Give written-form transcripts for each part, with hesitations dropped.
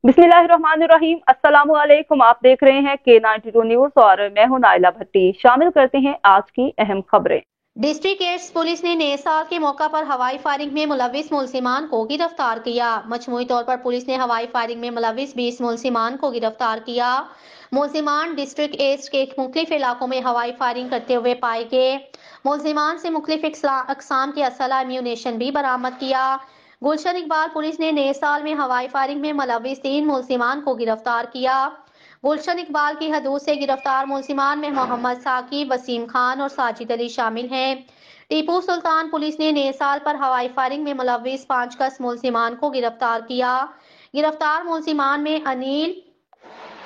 बिस्मिल्लाहिर्रहमानिर्रहीम। अस्सलाम वालेकुम। आप देख रहे हैं K92 न्यूज और मैं हूं नाइला भट्टी। शामिल करते हैं आज की अहम खबरें। डिस्ट्रिक्ट एड्स पुलिस ने नए साल के मौका पर हवाई फायरिंग में मुलविस मुलजिमान को गिरफ्तार किया। मजमूई तौर पर पुलिस ने हवाई फायरिंग में मुलविस 20 मुलजिमान को गिरफ्तार किया। मुलजिमान डिस्ट्रिक्ट एड्स के मुख्तलिफ इलाकों में हवाई फायरिंग करते हुए पाए गए। मुलजिमान से मुख्तलिफ अकसाम के असला एम्यूनेशन भी बरामद किया। गुलशन इकबाल पुलिस ने नए साल में हवाई फायरिंग में मुलविस 3 मुलजिमान को गिरफ्तार किया। गुलशन इकबाल की हदूद से गिरफ्तार मुलजिमान में मोहम्मद साकिब, वसीम खान और साजिद अली शामिल हैं। टीपू सुल्तान पुलिस ने नए साल पर हवाई फायरिंग में मुलविस 5 कस मुलजिमान को गिरफ्तार किया। गिरफ्तार मुलजिमान में अनिल,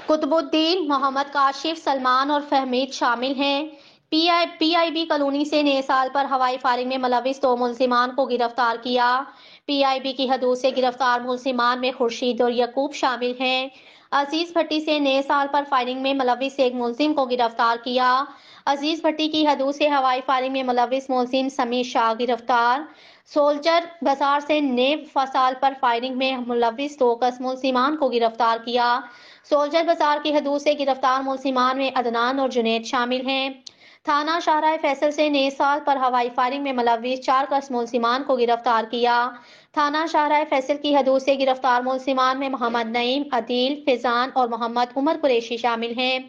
कुतुबुद्दीन, मोहम्मद काशिफ, सलमान और फहमीद शामिल हैं। पीआईबी कॉलोनी से नए साल पर हवाई फायरिंग में मुलविस 2 मुलजिमान को गिरफ्तार किया। पीआईबी की हदूद से गिरफ्तार मुलजिमान में खुर्शीद और यकूब शामिल हैं। अजीज भट्टी से नए साल पर फायरिंग में मुलविस एक मुलजिम को गिरफ्तार किया। अजीज भट्टी की हदूद से हवाई फायरिंग में मुलविस मुलजिम समीर शाह गिरफ्तार। सोल्जर बाजार से नए साल पर फायरिंग में मुलविस 2 कस मुलजिमान को गिरफ्तार किया। सोल्जर बाजार की हदूद से गिरफ्तार मुलजिमान में अदनान और जुनैद शामिल हैं। थाना शाहराह फैसल से नए साल पर हवाई फायरिंग में मुलविस 4 कस मुलजिमान को गिरफ्तार किया। थाना शाहराह फैसल की हदूद से गिरफ्तार मुलजिमान में मोहम्मद नईम, अदील, फिजान और मोहम्मद उमर कुरैशी शामिल हैं।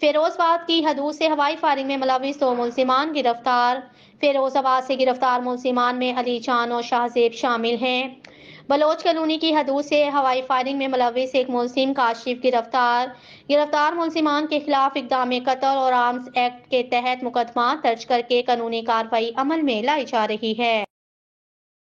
फिरोजाबाद की हदूद से हवाई फायरिंग में मुलविस 2 मुलजिमान गिरफ्तार। फिरोजाबाद से गिरफ्तार मुलजिमान में अली चान और शाहजेब शामिल हैं। बलोच कॉलोनी की हदूद से हवाई फायरिंग में मुलविस एक मुलजिम काशिफ गिरफ्तार मुलजिमान के खिलाफ इक़दाम कत्ल और आर्म्स एक्ट के तहत मुकदमा दर्ज करके कानूनी कार्रवाई अमल में लाई जा रही है।